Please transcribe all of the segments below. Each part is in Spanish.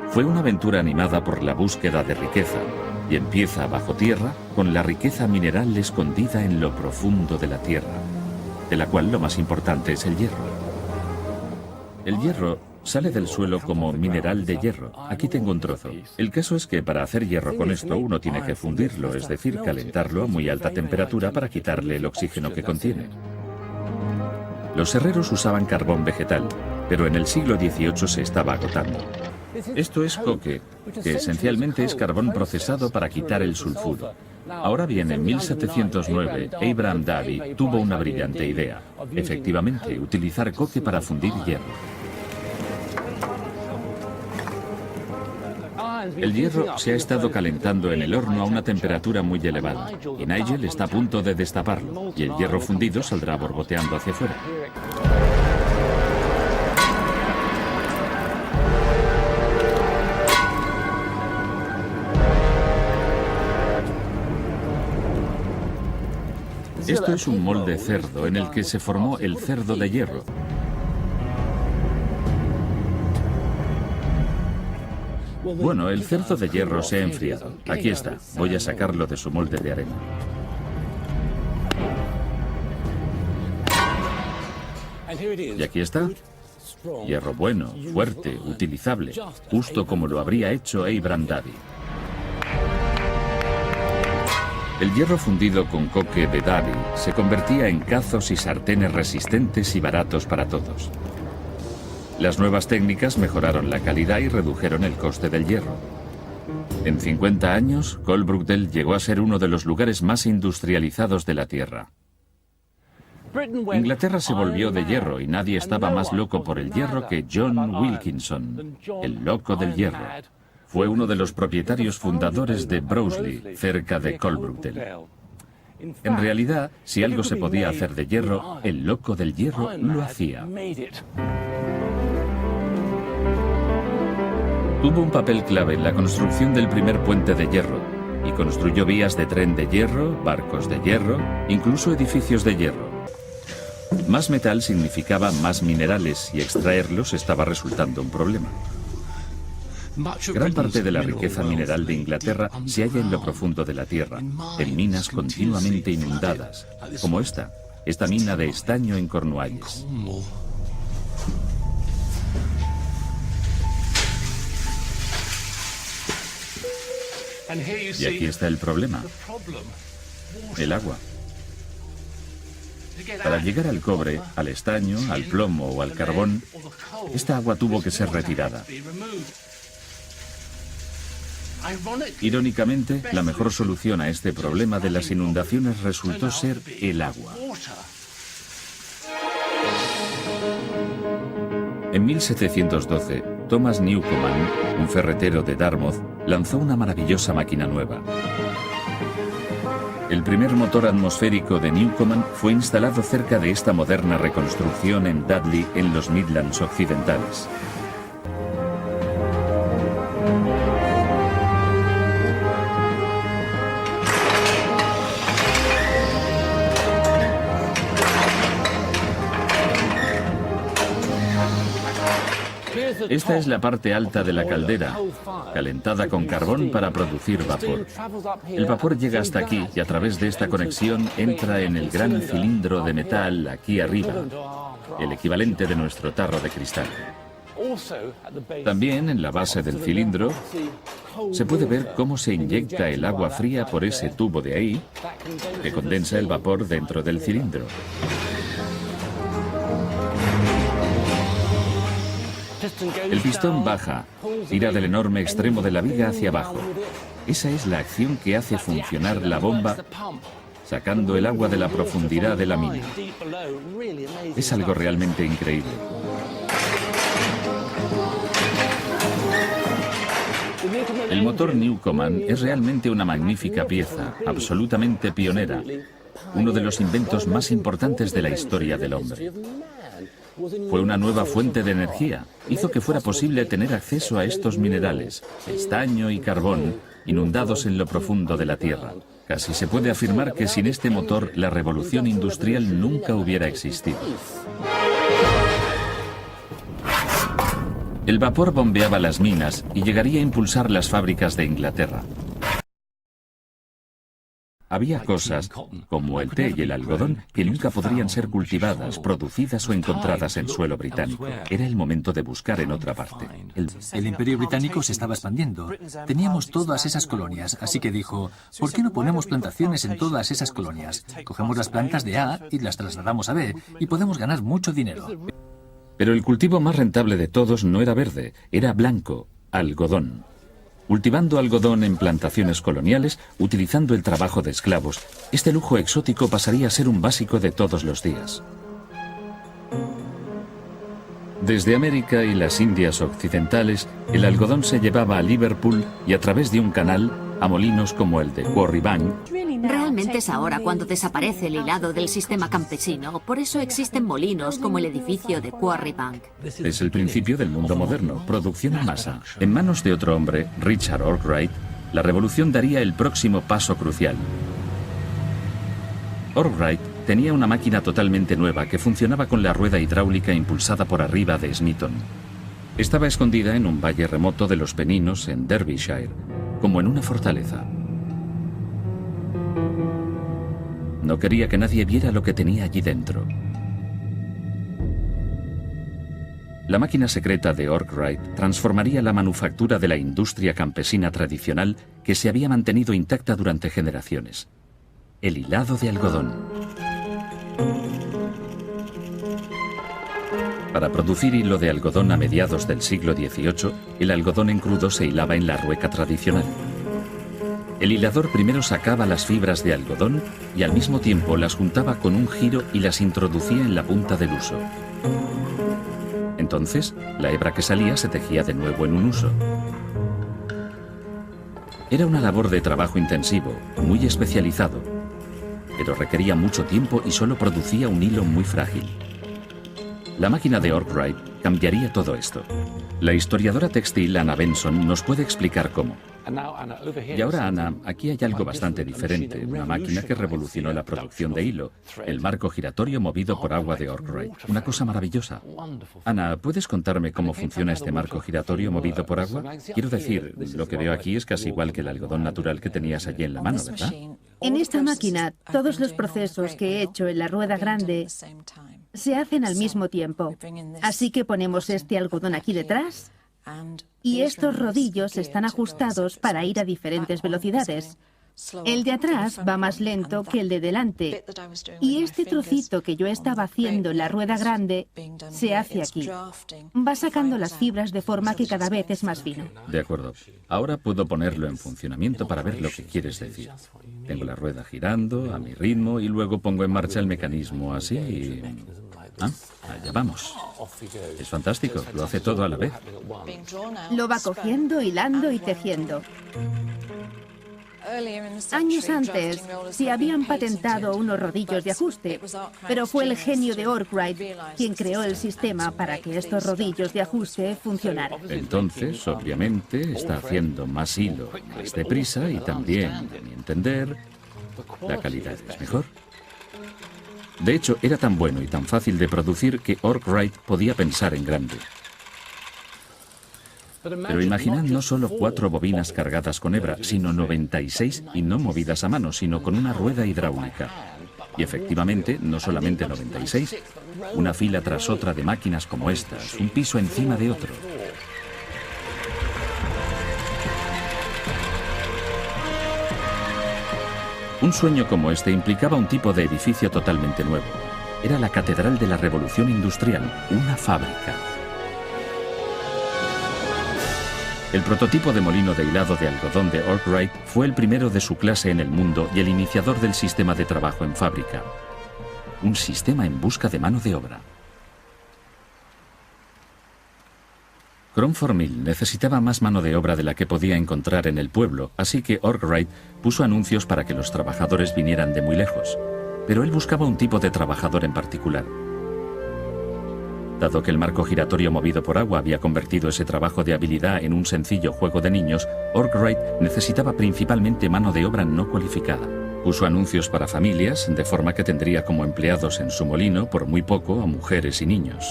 Fue una aventura animada por la búsqueda de riqueza y empieza bajo tierra con la riqueza mineral escondida en lo profundo de la tierra, de la cual lo más importante es el hierro. El hierro sale del suelo como mineral de hierro. Aquí tengo un trozo. El caso es que para hacer hierro con esto uno tiene que fundirlo, es decir, calentarlo a muy alta temperatura para quitarle el oxígeno que contiene. Los herreros usaban carbón vegetal, pero en el siglo XVIII se estaba agotando. Esto es coque, que esencialmente es carbón procesado para quitar el sulfuro. Ahora bien, en 1709, Abraham Davy tuvo una brillante idea. Efectivamente, utilizar coque para fundir hierro. El hierro se ha estado calentando en el horno a una temperatura muy elevada, y Nigel está a punto de destaparlo, y el hierro fundido saldrá borboteando hacia afuera. Esto es un molde cerdo en el que se formó el cerdo de hierro. Bueno, el cerdo de hierro se ha enfriado. Aquí está. Voy a sacarlo de su molde de arena. Y aquí está. Hierro bueno, fuerte, utilizable, justo como lo habría hecho Abraham Davy. El hierro fundido con coque de Davy se convertía en cazos y sartenes resistentes y baratos para todos. Las nuevas técnicas mejoraron la calidad y redujeron el coste del hierro. En 50 años, Coalbrookdale llegó a ser uno de los lugares más industrializados de la Tierra. Inglaterra se volvió de hierro y nadie estaba más loco por el hierro que John Wilkinson, el loco del hierro. Fue uno de los propietarios fundadores de Broseley, cerca de Coalbrookdale. En realidad, si algo se podía hacer de hierro, el loco del hierro lo hacía. Tuvo un papel clave en la construcción del primer puente de hierro y construyó vías de tren de hierro, barcos de hierro, incluso edificios de hierro. Más metal significaba más minerales y extraerlos estaba resultando un problema. Gran parte de la riqueza mineral de Inglaterra se halla en lo profundo de la tierra, en minas continuamente inundadas, como esta mina de estaño en Cornualles. Y aquí está el problema: el agua. Para llegar al cobre, al estaño, al plomo o al carbón, esta agua tuvo que ser retirada. Irónicamente, la mejor solución a este problema de las inundaciones resultó ser el agua. En 1712, Thomas Newcomen, un ferretero de Dartmouth, lanzó una maravillosa máquina nueva. El primer motor atmosférico de Newcomen fue instalado cerca de esta moderna reconstrucción en Dudley, en los Midlands occidentales. Esta es la parte alta de la caldera, calentada con carbón para producir vapor. El vapor llega hasta aquí y a través de esta conexión entra en el gran cilindro de metal aquí arriba, el equivalente de nuestro tarro de cristal. También en la base del cilindro se puede ver cómo se inyecta el agua fría por ese tubo de ahí, que condensa el vapor dentro del cilindro. El pistón baja, tira del enorme extremo de la viga hacia abajo. Esa es la acción que hace funcionar la bomba, sacando el agua de la profundidad de la mina. Es algo realmente increíble. El motor Newcomen es realmente una magnífica pieza, absolutamente pionera, uno de los inventos más importantes de la historia del hombre. Fue una nueva fuente de energía. Hizo que fuera posible tener acceso a estos minerales, estaño y carbón, inundados en lo profundo de la tierra. Casi se puede afirmar que sin este motor la revolución industrial nunca hubiera existido. El vapor bombeaba las minas y llegaría a impulsar las fábricas de Inglaterra. Había cosas, como el té y el algodón, que nunca podrían ser cultivadas, producidas o encontradas en suelo británico. Era el momento de buscar en otra parte. El Imperio Británico se estaba expandiendo. Teníamos todas esas colonias, así que dijo, ¿por qué no ponemos plantaciones en todas esas colonias? Cogemos las plantas de A y las trasladamos a B y podemos ganar mucho dinero. Pero el cultivo más rentable de todos no era verde, era blanco, algodón. Cultivando algodón en plantaciones coloniales, utilizando el trabajo de esclavos, este lujo exótico pasaría a ser un básico de todos los días. Desde América y las Indias occidentales, el algodón se llevaba a Liverpool y a través de un canal a molinos como el de Quarry Bank. Realmente es ahora cuando desaparece el hilado del sistema campesino. Por eso existen molinos como el edificio de Quarry Bank. Es el principio del mundo moderno, producción en masa. En manos de otro hombre, Richard Arkwright, la revolución daría el próximo paso crucial. Arkwright tenía una máquina totalmente nueva que funcionaba con la rueda hidráulica impulsada por arriba de Smeaton. Estaba escondida en un valle remoto de los Peninos en Derbyshire, como en una fortaleza. No quería que nadie viera lo que tenía allí dentro. La máquina secreta de Arkwright transformaría la manufactura de la industria campesina tradicional que se había mantenido intacta durante generaciones. El hilado de algodón. Para producir hilo de algodón a mediados del siglo XVIII, el algodón en crudo se hilaba en la rueca tradicional. El hilador primero sacaba las fibras de algodón y al mismo tiempo las juntaba con un giro y las introducía en la punta del huso. Entonces, la hebra que salía se tejía de nuevo en un huso. Era una labor de trabajo intensivo, muy especializado, pero requería mucho tiempo y solo producía un hilo muy frágil. La máquina de Arkwright cambiaría todo esto. La historiadora textil Anna Benson nos puede explicar cómo. Y ahora, Ana, aquí hay algo bastante diferente, una máquina que revolucionó la producción de hilo, el marco giratorio movido por agua de Arkwright. Una cosa maravillosa. Ana, ¿puedes contarme cómo funciona este marco giratorio movido por agua? Quiero decir, lo que veo aquí es casi igual que el algodón natural que tenías allí en la mano, ¿verdad? En esta máquina, todos los procesos que he hecho en la rueda grande se hacen al mismo tiempo. Así que ponemos este algodón aquí detrás y estos rodillos están ajustados para ir a diferentes velocidades. El de atrás va más lento que el de delante y este trocito que yo estaba haciendo en la rueda grande se hace aquí. Va sacando las fibras de forma que cada vez es más fino. De acuerdo. Ahora puedo ponerlo en funcionamiento para ver lo que quieres decir. Tengo la rueda girando a mi ritmo y luego pongo en marcha el mecanismo así y... allá vamos. Es fantástico, lo hace todo a la vez. Lo va cogiendo, hilando y tejiendo. Años antes se habían patentado unos rodillos de ajuste, pero fue el genio de Arkwright quien creó el sistema para que estos rodillos de ajuste funcionaran. Entonces, obviamente, está haciendo más hilo más deprisa y también, a mi entender, la calidad es mejor. De hecho, era tan bueno y tan fácil de producir que Arkwright podía pensar en grande. Pero imaginad no solo 4 bobinas cargadas con hebra, sino 96 y no movidas a mano, sino con una rueda hidráulica. Y efectivamente, no solamente 96, una fila tras otra de máquinas como estas, un piso encima de otro. Un sueño como este implicaba un tipo de edificio totalmente nuevo. Era la catedral de la revolución industrial, una fábrica. El prototipo de molino de hilado de algodón de Arkwright fue el primero de su clase en el mundo y el iniciador del sistema de trabajo en fábrica. Un sistema en busca de mano de obra. Cromford Mill necesitaba más mano de obra de la que podía encontrar en el pueblo, así que Arkwright puso anuncios para que los trabajadores vinieran de muy lejos. Pero él buscaba un tipo de trabajador en particular. Dado que el marco giratorio movido por agua había convertido ese trabajo de habilidad en un sencillo juego de niños, Arkwright necesitaba principalmente mano de obra no cualificada. Puso anuncios para familias, de forma que tendría como empleados en su molino, por muy poco, a mujeres y niños.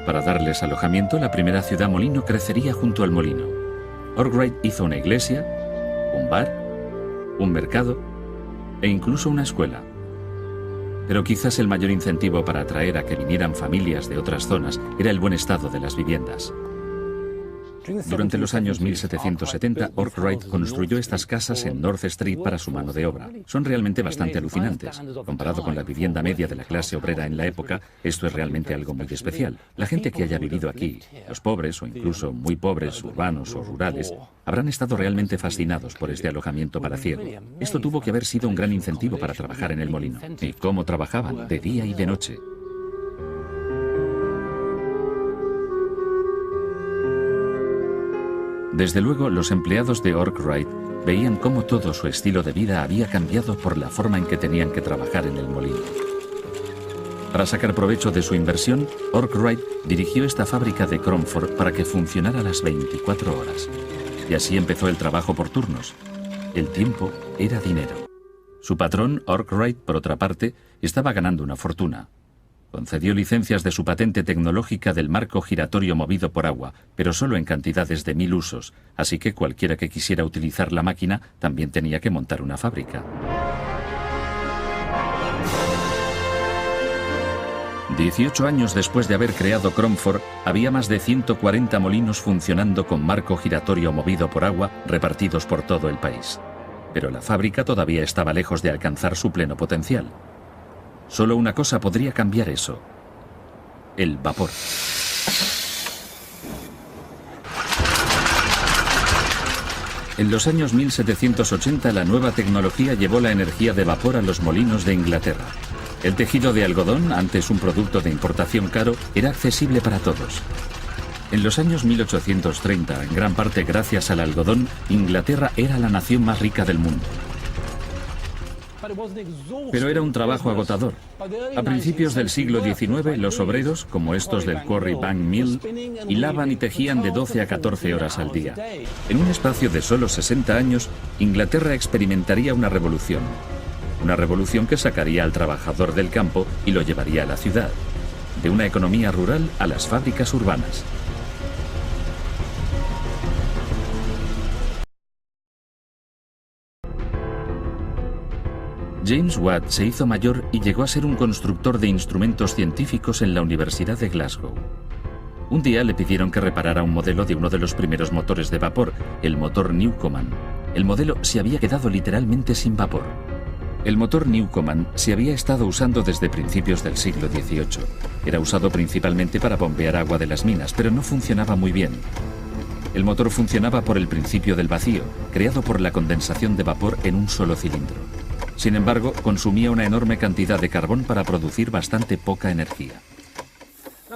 Para darles alojamiento, la primera ciudad molino crecería junto al molino. Arkwright hizo una iglesia, un bar, un mercado e incluso una escuela. Pero quizás el mayor incentivo para atraer a que vinieran familias de otras zonas era el buen estado de las viviendas. Durante los años 1770, Arkwright construyó estas casas en North Street para su mano de obra. Son realmente bastante alucinantes. Comparado con la vivienda media de la clase obrera en la época, esto es realmente algo muy especial. La gente que haya vivido aquí, los pobres o incluso muy pobres, urbanos o rurales, habrán estado realmente fascinados por este alojamiento palaciego. Esto tuvo que haber sido un gran incentivo para trabajar en el molino. ¿Y cómo trabajaban? De día y de noche. Desde luego, los empleados de Arkwright veían cómo todo su estilo de vida había cambiado por la forma en que tenían que trabajar en el molino. Para sacar provecho de su inversión, Arkwright dirigió esta fábrica de Cromford para que funcionara las 24 horas. Y así empezó el trabajo por turnos. El tiempo era dinero. Su patrón, Arkwright, por otra parte, estaba ganando una fortuna. Concedió licencias de su patente tecnológica del marco giratorio movido por agua, pero solo en cantidades de 1000 usos, así que cualquiera que quisiera utilizar la máquina también tenía que montar una fábrica. 18 años después de haber creado Cromford, había más de 140 molinos funcionando con marco giratorio movido por agua repartidos por todo el país. Pero la fábrica todavía estaba lejos de alcanzar su pleno potencial. Solo una cosa podría cambiar eso: el vapor. En los años 1780 la nueva tecnología llevó la energía de vapor a los molinos de Inglaterra. El tejido de algodón, antes un producto de importación caro, era accesible para todos. En los años 1830, en gran parte gracias al algodón, Inglaterra era la nación más rica del mundo. Pero era un trabajo agotador. A principios del siglo XIX, los obreros, como estos del Quarry Bank Mill, hilaban y tejían de 12 a 14 horas al día. En un espacio de solo 60 años, Inglaterra experimentaría una revolución. Una revolución que sacaría al trabajador del campo y lo llevaría a la ciudad. De una economía rural a las fábricas urbanas. James Watt se hizo mayor y llegó a ser un constructor de instrumentos científicos en la Universidad de Glasgow. Un día le pidieron que reparara un modelo de uno de los primeros motores de vapor, el motor Newcomen. El modelo se había quedado literalmente sin vapor. El motor Newcomen se había estado usando desde principios del siglo XVIII. Era usado principalmente para bombear agua de las minas, pero no funcionaba muy bien. El motor funcionaba por el principio del vacío, creado por la condensación de vapor en un solo cilindro. Sin embargo, consumía una enorme cantidad de carbón para producir bastante poca energía.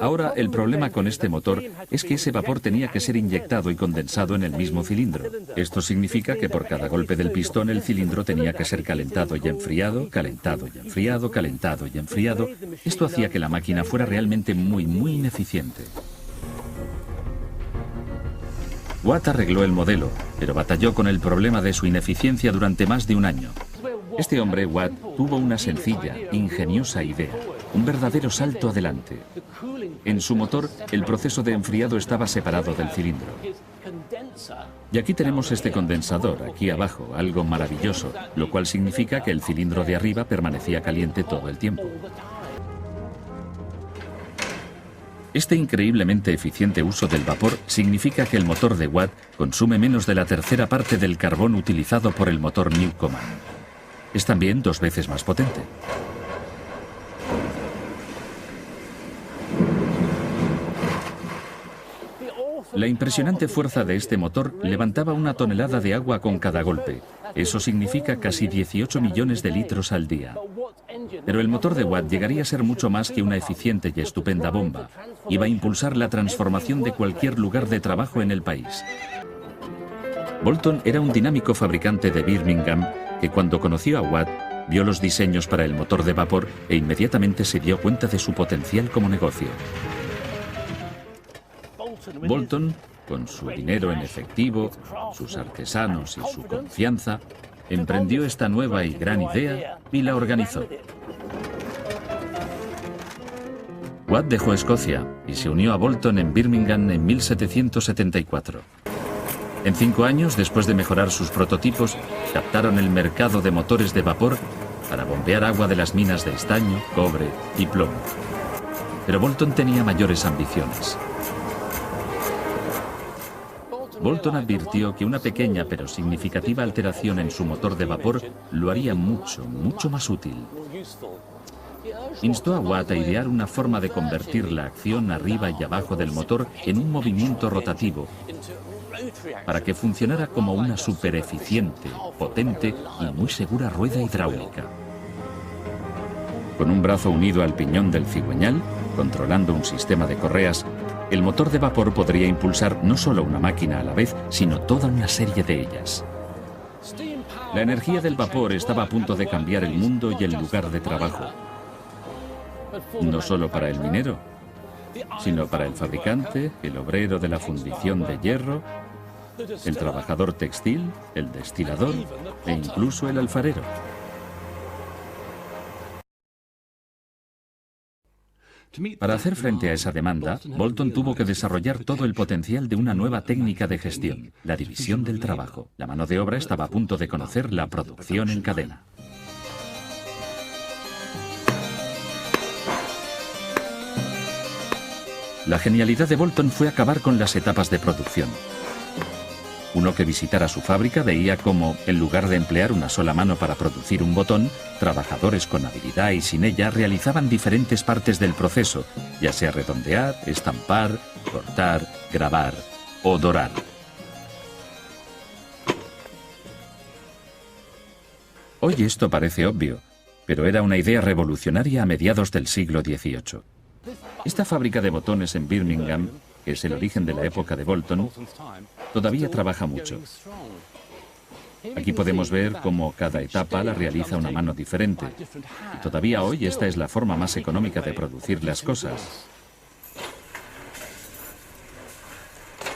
Ahora, el problema con este motor es que ese vapor tenía que ser inyectado y condensado en el mismo cilindro. Esto significa que por cada golpe del pistón el cilindro tenía que ser calentado y enfriado, calentado y enfriado, calentado y enfriado. Esto hacía que la máquina fuera realmente muy ineficiente. Watt arregló el modelo, pero batalló con el problema de su ineficiencia durante más de un año. Este hombre, Watt, tuvo una sencilla, ingeniosa idea, un verdadero salto adelante. En su motor, el proceso de enfriado estaba separado del cilindro. Y aquí tenemos este condensador, aquí abajo, algo maravilloso, lo cual significa que el cilindro de arriba permanecía caliente todo el tiempo. Este increíblemente eficiente uso del vapor significa que el motor de Watt consume menos de la tercera parte del carbón utilizado por el motor Newcomen. Es también 2 veces más potente. La impresionante fuerza de este motor levantaba 1 tonelada de agua con cada golpe. Eso significa casi 18 millones de litros al día. Pero el motor de Watt llegaría a ser mucho más que una eficiente y estupenda bomba. Iba a impulsar la transformación de cualquier lugar de trabajo en el país. Bolton era un dinámico fabricante de Birmingham que cuando conoció a Watt, vio los diseños para el motor de vapor e inmediatamente se dio cuenta de su potencial como negocio. Bolton, con su dinero en efectivo, sus artesanos y su confianza, emprendió esta nueva y gran idea y la organizó. Watt dejó Escocia y se unió a Boulton en Birmingham en 1774. En 5 años, después de mejorar sus prototipos, captaron el mercado de motores de vapor para bombear agua de las minas de estaño, cobre y plomo. Pero Boulton tenía mayores ambiciones. Boulton advirtió que una pequeña pero significativa alteración en su motor de vapor lo haría mucho, mucho más útil. Instó a Watt a idear una forma de convertir la acción arriba y abajo del motor en un movimiento rotativo para que funcionara como una supereficiente, potente y muy segura rueda hidráulica. Con un brazo unido al piñón del cigüeñal, controlando un sistema de correas, el motor de vapor podría impulsar no solo una máquina a la vez, sino toda una serie de ellas. La energía del vapor estaba a punto de cambiar el mundo y el lugar de trabajo. No solo para el minero, sino para el fabricante, el obrero de la fundición de hierro, el trabajador textil, el destilador e incluso el alfarero. Para hacer frente a esa demanda, Boulton tuvo que desarrollar todo el potencial de una nueva técnica de gestión, la división del trabajo. La mano de obra estaba a punto de conocer la producción en cadena. La genialidad de Boulton fue acabar con las etapas de producción. Uno que visitara su fábrica veía cómo, en lugar de emplear una sola mano para producir un botón, trabajadores con habilidad y sin ella realizaban diferentes partes del proceso, ya sea redondear, estampar, cortar, grabar o dorar. Hoy esto parece obvio, pero era una idea revolucionaria a mediados del siglo XVIII. Esta fábrica de botones en Birmingham, que es el origen de la época de Boulton, todavía trabaja mucho. Aquí podemos ver cómo cada etapa la realiza una mano diferente. Y todavía hoy esta es la forma más económica de producir las cosas.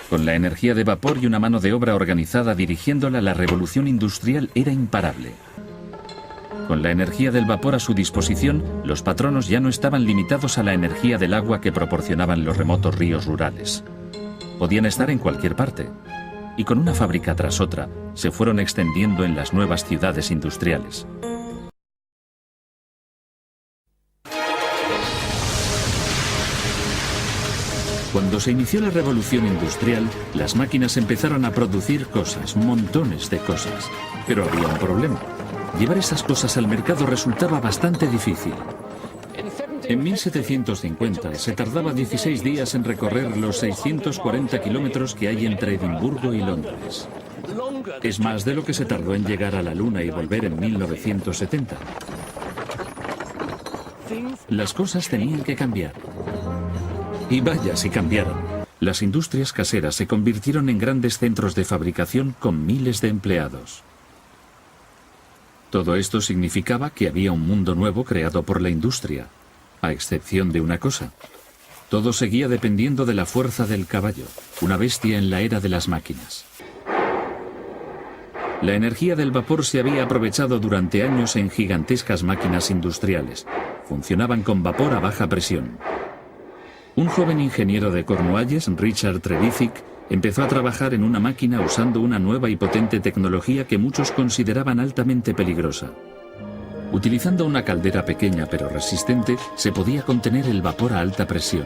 Con la energía de vapor y una mano de obra organizada dirigiéndola, la revolución industrial era imparable. Con la energía del vapor a su disposición, los patronos ya no estaban limitados a la energía del agua que proporcionaban los remotos ríos rurales. Podían estar en cualquier parte. Y con una fábrica tras otra, se fueron extendiendo en las nuevas ciudades industriales. Cuando se inició la revolución industrial, las máquinas empezaron a producir cosas, montones de cosas. Pero había un problema. Llevar esas cosas al mercado resultaba bastante difícil. En 1750 se tardaba 16 días en recorrer los 640 kilómetros que hay entre Edimburgo y Londres. Es más de lo que se tardó en llegar a la Luna y volver en 1970. Las cosas tenían que cambiar. Y vaya si cambiaron. Las industrias caseras se convirtieron en grandes centros de fabricación con miles de empleados. Todo esto significaba que había un mundo nuevo creado por la industria, a excepción de una cosa. Todo seguía dependiendo de la fuerza del caballo, una bestia en la era de las máquinas. La energía del vapor se había aprovechado durante años en gigantescas máquinas industriales. Funcionaban con vapor a baja presión. Un joven ingeniero de Cornualles, Richard Trevithick, empezó a trabajar en una máquina usando una nueva y potente tecnología que muchos consideraban altamente peligrosa. Utilizando una caldera pequeña pero resistente, se podía contener el vapor a alta presión.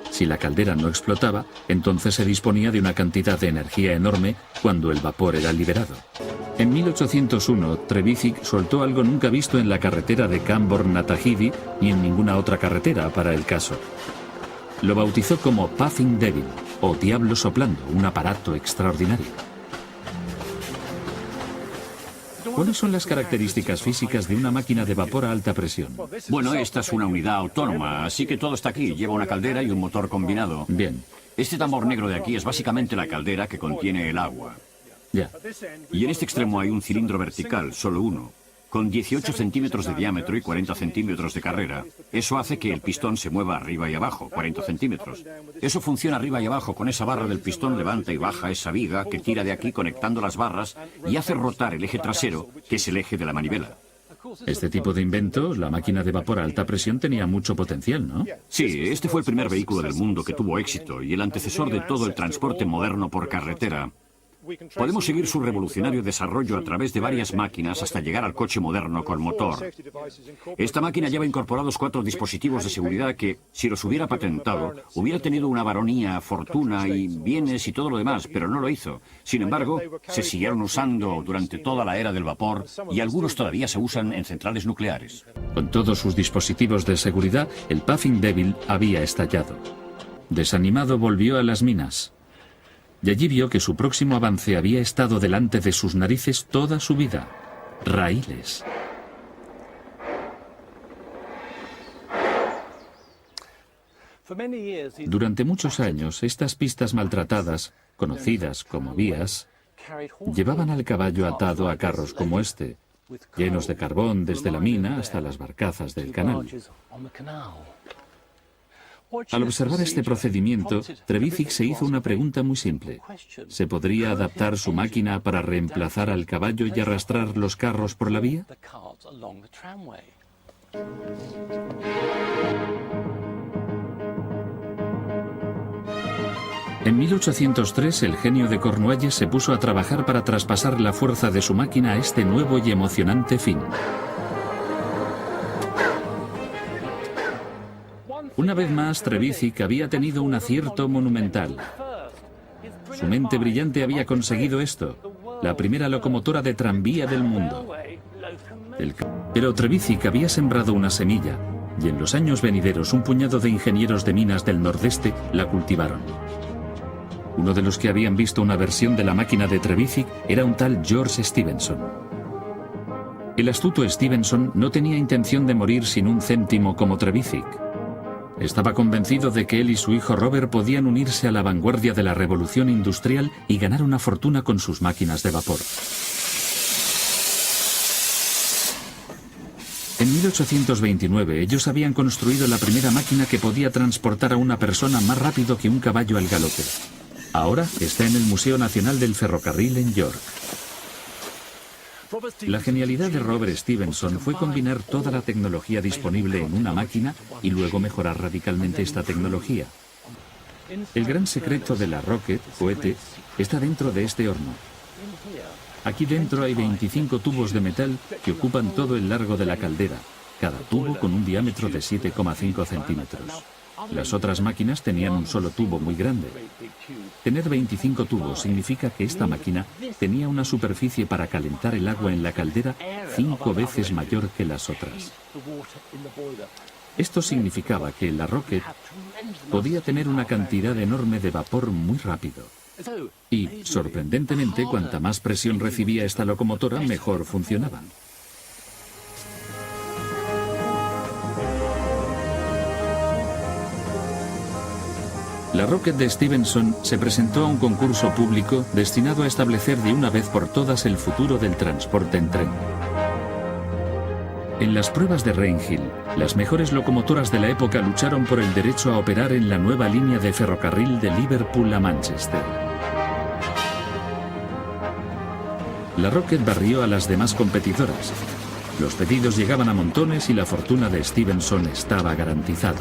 Si la caldera no explotaba, entonces se disponía de una cantidad de energía enorme cuando el vapor era liberado. En 1801, Trevithick soltó algo nunca visto en la carretera de Camborne-na-Tahiti ni en ninguna otra carretera para el caso. Lo bautizó como Puffing Devil, o Diablo soplando, un aparato extraordinario. ¿Cuáles son las características físicas de una máquina de vapor a alta presión? Bueno, esta es una unidad autónoma, así que todo está aquí. Lleva una caldera y un motor combinado. Bien. Este tambor negro de aquí es básicamente la caldera que contiene el agua. Ya. Y en este extremo hay un cilindro vertical, solo uno, con 18 centímetros de diámetro y 40 centímetros de carrera. Eso hace que el pistón se mueva arriba y abajo, 40 centímetros. Eso funciona arriba y abajo. Con esa barra del pistón levanta y baja esa viga que tira de aquí conectando las barras y hace rotar el eje trasero, que es el eje de la manivela. Este tipo de invento, la máquina de vapor a alta presión, tenía mucho potencial, ¿no? Sí, este fue el primer vehículo del mundo que tuvo éxito y el antecesor de todo el transporte moderno por carretera. Podemos seguir su revolucionario desarrollo a través de varias máquinas hasta llegar al coche moderno con motor. Esta máquina lleva incorporados 4 dispositivos de seguridad que, si los hubiera patentado, hubiera tenido una baronía, fortuna y bienes y todo lo demás, pero no lo hizo. Sin embargo, se siguieron usando durante toda la era del vapor y algunos todavía se usan en centrales nucleares. Con todos sus dispositivos de seguridad, el Puffing Devil había estallado. Desanimado, volvió a las minas. Y allí vio que su próximo avance había estado delante de sus narices toda su vida. Raíles. Durante muchos años, estas pistas maltratadas, conocidas como vías, llevaban al caballo atado a carros como este, llenos de carbón desde la mina hasta las barcazas del canal. Al observar este procedimiento, Trevithick se hizo una pregunta muy simple. ¿Se podría adaptar su máquina para reemplazar al caballo y arrastrar los carros por la vía? En 1803, el genio de Cornualles se puso a trabajar para traspasar la fuerza de su máquina a este nuevo y emocionante fin. Una vez más, Trevithick había tenido un acierto monumental. Su mente brillante había conseguido esto, la primera locomotora de tranvía del mundo. Pero Trevithick había sembrado una semilla, y en los años venideros un puñado de ingenieros de minas del nordeste la cultivaron. Uno de los que habían visto una versión de la máquina de Trevithick era un tal George Stephenson. El astuto Stephenson no tenía intención de morir sin un céntimo como Trevithick. Estaba convencido de que él y su hijo Robert podían unirse a la vanguardia de la revolución industrial y ganar una fortuna con sus máquinas de vapor. En 1829 ellos habían construido la primera máquina que podía transportar a una persona más rápido que un caballo al galope. Ahora está en el Museo Nacional del Ferrocarril en York. La genialidad de Robert Stephenson fue combinar toda la tecnología disponible en una máquina y luego mejorar radicalmente esta tecnología. El gran secreto de la Rocket, cohete, está dentro de este horno. Aquí dentro hay 25 tubos de metal que ocupan todo el largo de la caldera, cada tubo con un diámetro de 7,5 centímetros. Las otras máquinas tenían un solo tubo muy grande. Tener 25 tubos significa que esta máquina tenía una superficie para calentar el agua en la caldera 5 veces mayor que las otras. Esto significaba que la Rocket podía tener una cantidad enorme de vapor muy rápido. Y, sorprendentemente, cuanta más presión recibía esta locomotora, mejor funcionaban. La Rocket de Stephenson se presentó a un concurso público destinado a establecer de una vez por todas el futuro del transporte en tren. En las pruebas de Rainhill, las mejores locomotoras de la época lucharon por el derecho a operar en la nueva línea de ferrocarril de Liverpool a Manchester. La Rocket barrió a las demás competidoras. Los pedidos llegaban a montones y la fortuna de Stephenson estaba garantizada.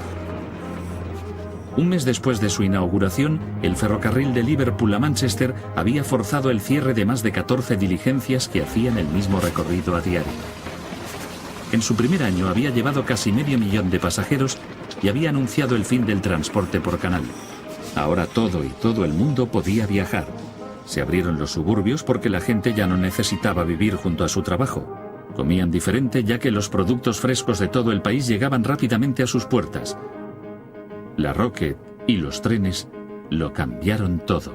Un mes después de su inauguración, el ferrocarril de Liverpool a Manchester había forzado el cierre de más de 14 diligencias que hacían el mismo recorrido a diario. En su primer año había llevado casi 500.000 de pasajeros y había anunciado el fin del transporte por canal. Ahora todo el mundo podía viajar. Se abrieron los suburbios porque la gente ya no necesitaba vivir junto a su trabajo. Comían diferente ya que los productos frescos de todo el país llegaban rápidamente a sus puertas. La Rocket y los trenes lo cambiaron todo.